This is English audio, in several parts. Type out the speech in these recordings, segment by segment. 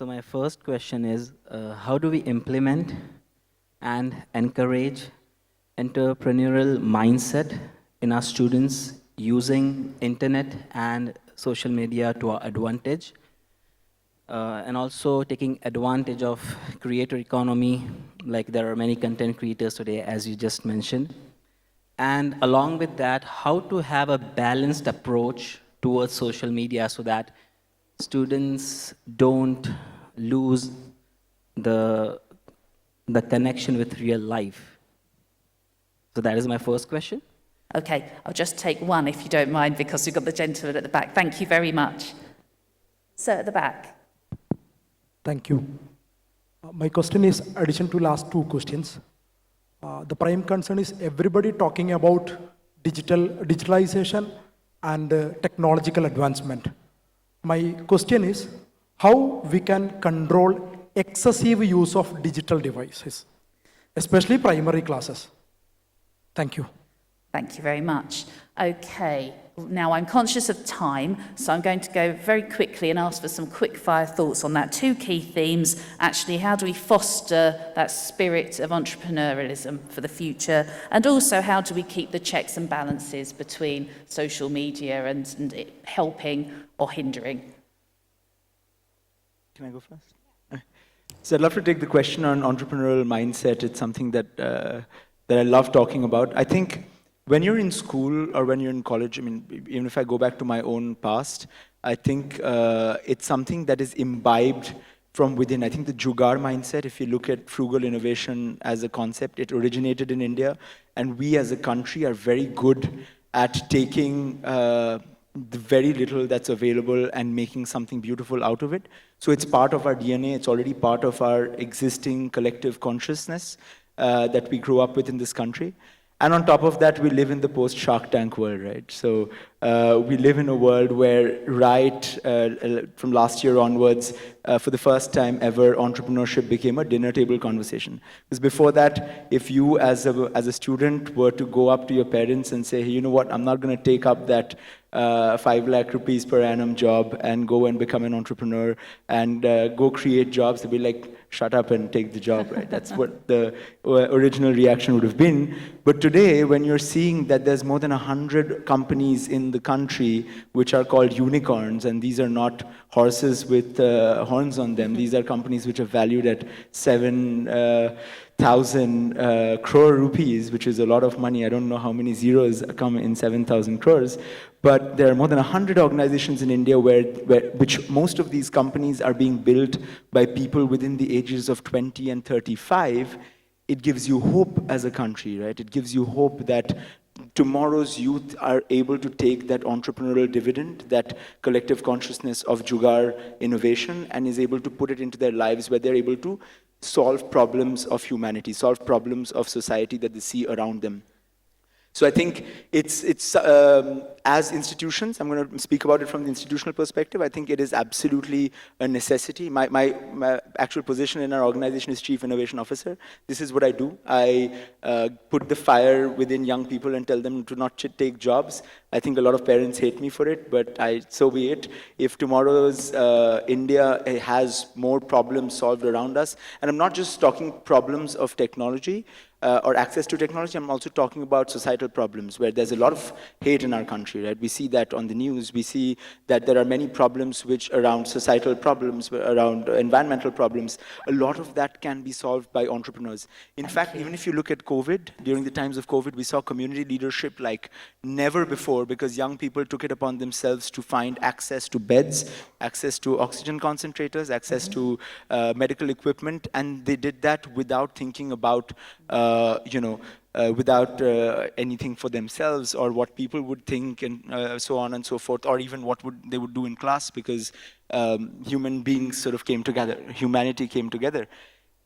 So my first question is, how do we implement and encourage entrepreneurial mindset in our students using internet and social media to our advantage, and also taking advantage of creator economy, like there are many content creators today, as you just mentioned, and along with that, how to have a balanced approach towards social media so that students don't lose the, the connection with real life. So that is my first question. Okay, I'll just take one if you don't mind, because we've got the gentleman at the back. Thank you very much. Sir at the back. Thank you. My question is addition to last two questions. The prime concern is everybody talking about digitalization and technological advancement. My question is how we can control excessive use of digital devices, especially primary classes. Thank you. Thank you very much. Okay, now I'm conscious of time, so I'm going to go very quickly and ask for some quick fire thoughts on that. Two key themes, actually, how do we foster that spirit of entrepreneurialism for the future? And also, how do we keep the checks and balances between social media and it helping or hindering? Can I go first? So I'd love to take the question on entrepreneurial mindset. It's something that, that I love talking about. I think when you're in school or when you're in college, I mean, even if I go back to my own past, I think it's something that is imbibed from within. I think the Jugaad mindset, if you look at frugal innovation as a concept, it originated in India, and we as a country are very good at taking the very little that's available and making something beautiful out of it. So it's part of our DNA, it's already part of our existing collective consciousness that we grew up with in this country. And on top of that, we live in the post-Shark Tank world, right? So we live in a world where from last year onwards, for the first time ever, entrepreneurship became a dinner table conversation. Because before that, if you as a student were to go up to your parents and say, hey, you know what, I'm not going to take up that 5 lakh rupees per annum job and go and become an entrepreneur and go create jobs, they'd be like, shut up and take the job, right? That's what the original reaction would have been. But today, when you're seeing that there's more than 100 companies in the country which are called unicorns, and these are not horses with horns on them, these are companies which are valued at 7,000 crore rupees, which is a lot of money. I don't know how many zeros come in 7,000 crores, but there are more than 100 organizations in India which most of these companies are being built by people within the ages of 20 and 35. It gives you hope as a country, right? It gives you hope that tomorrow's youth are able to take that entrepreneurial dividend, that collective consciousness of Jugaad innovation, and is able to put it into their lives where they're able to solve problems of humanity, solve problems of society that they see around them. So I think it's as institutions, I'm going to speak about it from the institutional perspective, I think it is absolutely a necessity. My actual position in our organization is Chief Innovation Officer. This is what I do. I put the fire within young people and tell them to not take jobs. I think a lot of parents hate me for it, but so be it. If tomorrow's India has more problems solved around us, and I'm not just talking problems of technology, or access to technology, I'm also talking about societal problems where there's a lot of hate in our country, right? We see that on the news. We see that there are many problems which around societal problems, around environmental problems. A lot of that can be solved by entrepreneurs. In fact, even if you look at COVID, during the times of COVID, we saw community leadership like never before because young people took it upon themselves to find access to beds, access to oxygen concentrators, access to medical equipment, and they did that without thinking about without anything for themselves or what people would think and so on and so forth, or even what they would do in class, because human beings sort of came together, humanity came together.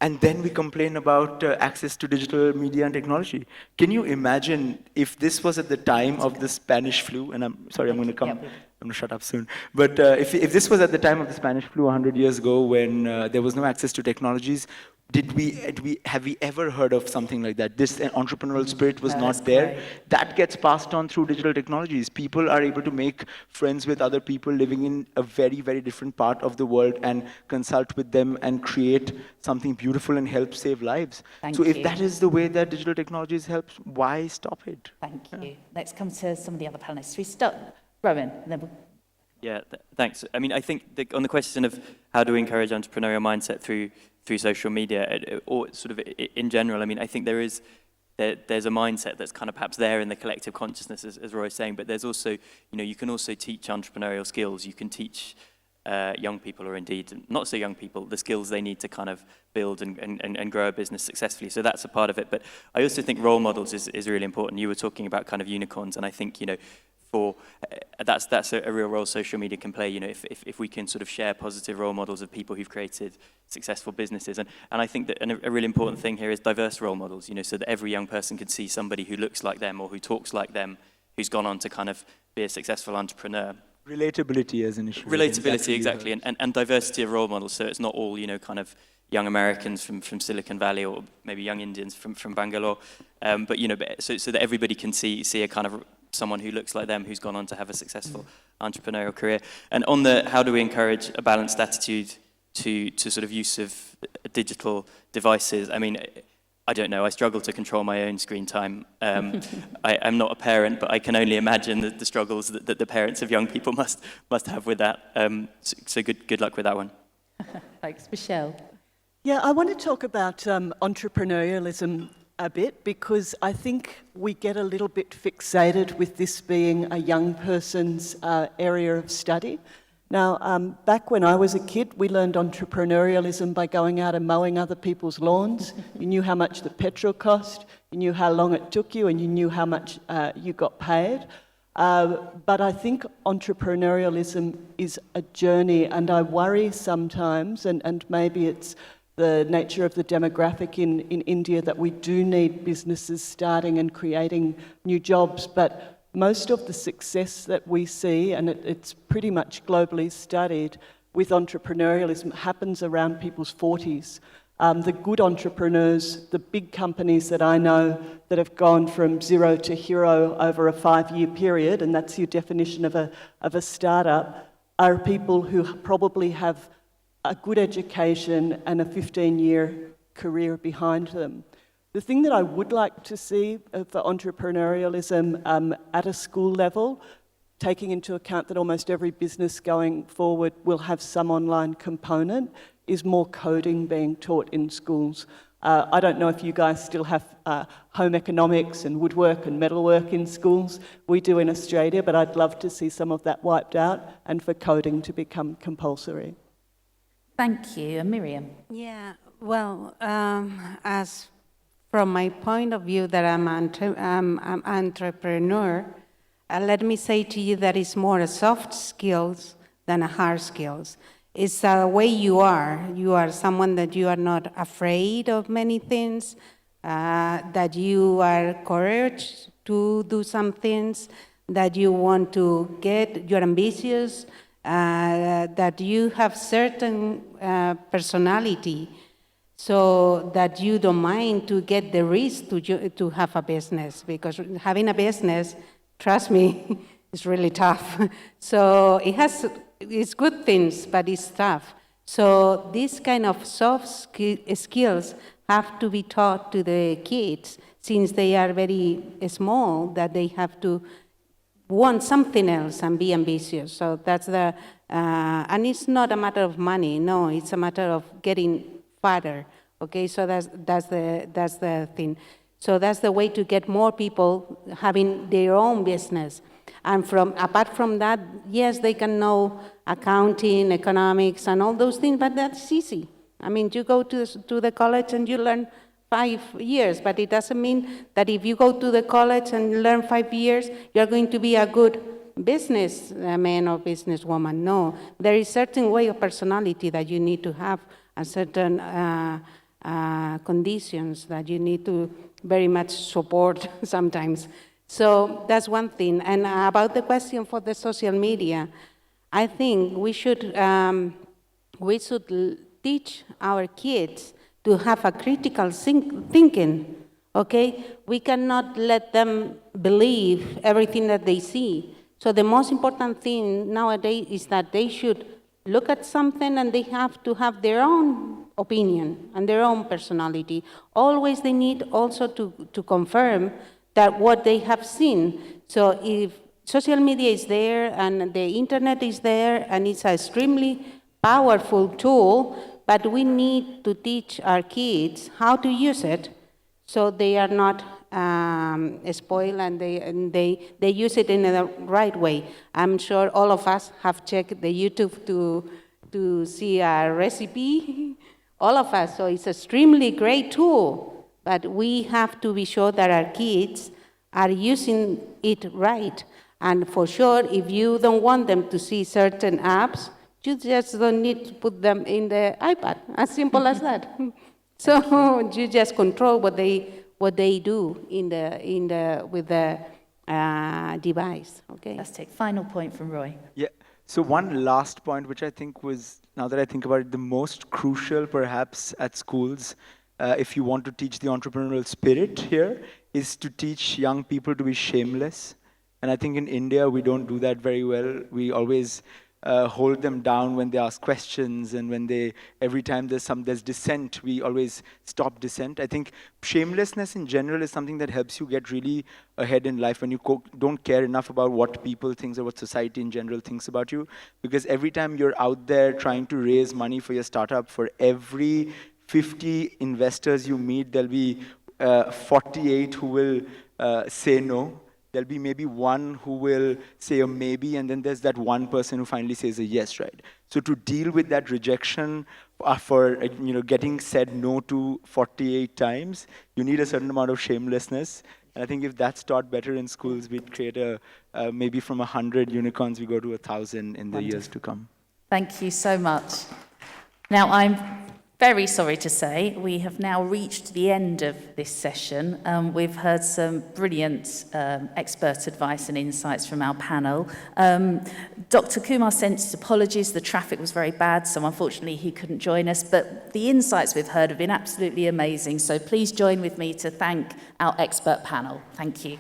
And then we complain about access to digital media and technology. Can you imagine if this was at the time of the Spanish flu, and I'm sorry, I'm going to I'm going to shut up soon. But if this was at the time of the Spanish flu 100 years ago when there was no access to technologies, have we ever heard of something like that? This entrepreneurial spirit was That's not there. great. That gets passed on through digital technologies. People are able to make friends with other people living in a very, very different part of the world and consult with them and create something beautiful and help save lives. Thank So if you. that is the way that digital technologies help, why stop it? Thank you. Let's come to some of the other panelists. We start, Rowan, and then we'll... Yeah, thanks. I mean, I think on the question of how do we encourage entrepreneurial mindset through social media, or sort of in general, I mean, I think there's a mindset that's kind of perhaps there in the collective consciousness, as Roy is saying, but there's also, you can also teach entrepreneurial skills. You can teach young people, or indeed not so young people, the skills they need to kind of build and grow a business successfully. So that's a part of it. But I also think role models is really important. You were talking about kind of unicorns, and I think, that's a real role social media can play, if we can sort of share positive role models of people who've created successful businesses. And I think that a really important thing here is diverse role models, so that every young person can see somebody who looks like them or who talks like them, who's gone on to kind of be a successful entrepreneur. Relatability as an issue. Relatability, exactly, and diversity of role models. So it's not all, kind of young Americans from Silicon Valley, or maybe young Indians from Bangalore, but so that everybody can see a kind of someone who looks like them, who's gone on to have a successful entrepreneurial career. And on the how do we encourage a balanced attitude to sort of use of digital devices, I mean, I don't know, I struggle to control my own screen time. I'm not a parent, but I can only imagine the struggles that the parents of young people must have with that. So good luck with that one. Thanks, Michelle. Yeah, I want to talk about entrepreneurialism a bit, because I think we get a little bit fixated with this being a young person's area of study. Now, back when I was a kid, we learned entrepreneurialism by going out and mowing other people's lawns. You knew how much the petrol cost, you knew how long it took you, and you knew how much you got paid. But I think entrepreneurialism is a journey, and I worry sometimes, and maybe it's the nature of the demographic in India, that we do need businesses starting and creating new jobs, but most of the success that we see, and it's pretty much globally studied, with entrepreneurialism happens around people's 40s. The good entrepreneurs, the big companies that I know that have gone from zero to hero over a 5-year period, and that's your definition of a startup, are people who probably have a good education and a 15-year career behind them. The thing that I would like to see for entrepreneurialism at a school level, taking into account that almost every business going forward will have some online component, is more coding being taught in schools. I don't know if you guys still have home economics and woodwork and metalwork in schools. We do in Australia, but I'd love to see some of that wiped out and for coding to become compulsory. Thank you. And Miriam? Yeah, well, as from my point of view that I'm an entrepreneur, let me say to you that it's more a soft skills than a hard skills. It's the way you are. You are someone that you are not afraid of many things, that you are courage to do some things, that you want to get, you're ambitious, that you have certain personality, so that you don't mind to get the risk to have a business, because having a business, trust me, is really tough. So it's good things, but it's tough. So these kind of soft skills have to be taught to the kids since they are very small, that they have to want something else and be ambitious. So that's and it's not a matter of money, no, it's a matter of getting farther, okay? So that's the thing. So that's the way to get more people having their own business. And apart from that, yes, they can know accounting, economics, and all those things, but that's easy. I mean, you go to the college and you learn 5 years, but it doesn't mean that if you go to the college and learn 5 years, you're going to be a good businessman or businesswoman. No, there is a certain way of personality that you need to have, and certain conditions that you need to very much support sometimes. So that's one thing. And about the question for the social media, I think we should teach our kids to have a critical thinking, okay? We cannot let them believe everything that they see. So the most important thing nowadays is that they should look at something and they have to have their own opinion and their own personality. Always they need also to confirm that what they have seen. So if social media is there and the internet is there and it's an extremely powerful tool, but we need to teach our kids how to use it so they are not spoiled and they use it in the right way. I'm sure all of us have checked the YouTube to see a recipe, all of us, so it's an extremely great tool, but we have to be sure that our kids are using it right. And for sure, if you don't want them to see certain apps, you just don't need to put them in the iPad, as simple as that. So you just control what they do with the device. Okay. Let's take final point from Roy. Yeah. So one last point, which I think was, now that I think about it, the most crucial perhaps at schools, if you want to teach the entrepreneurial spirit here, is to teach young people to be shameless. And I think in India, we don't do that very well. We always hold them down when they ask questions, and when every time there's dissent, we always stop dissent. I think shamelessness in general is something that helps you get really ahead in life when you don't care enough about what people think or what society in general thinks about you. Because every time you're out there trying to raise money for your startup, for every 50 investors you meet, there'll be 48 who will say no. There'll be maybe one who will say a maybe, and then there's that one person who finally says a yes, right? So to deal with that rejection for getting said no to 48 times, you need a certain amount of shamelessness. And I think if that's taught better in schools, we'd create maybe from 100 unicorns, we go to 1,000 in the years to come. Thank you so much. Now, I'm very sorry to say we have now reached the end of this session. We've heard some brilliant expert advice and insights from our panel. Dr. Kumar sends his apologies. The traffic was very bad, so unfortunately he couldn't join us. But the insights we've heard have been absolutely amazing. So please join with me to thank our expert panel. Thank you.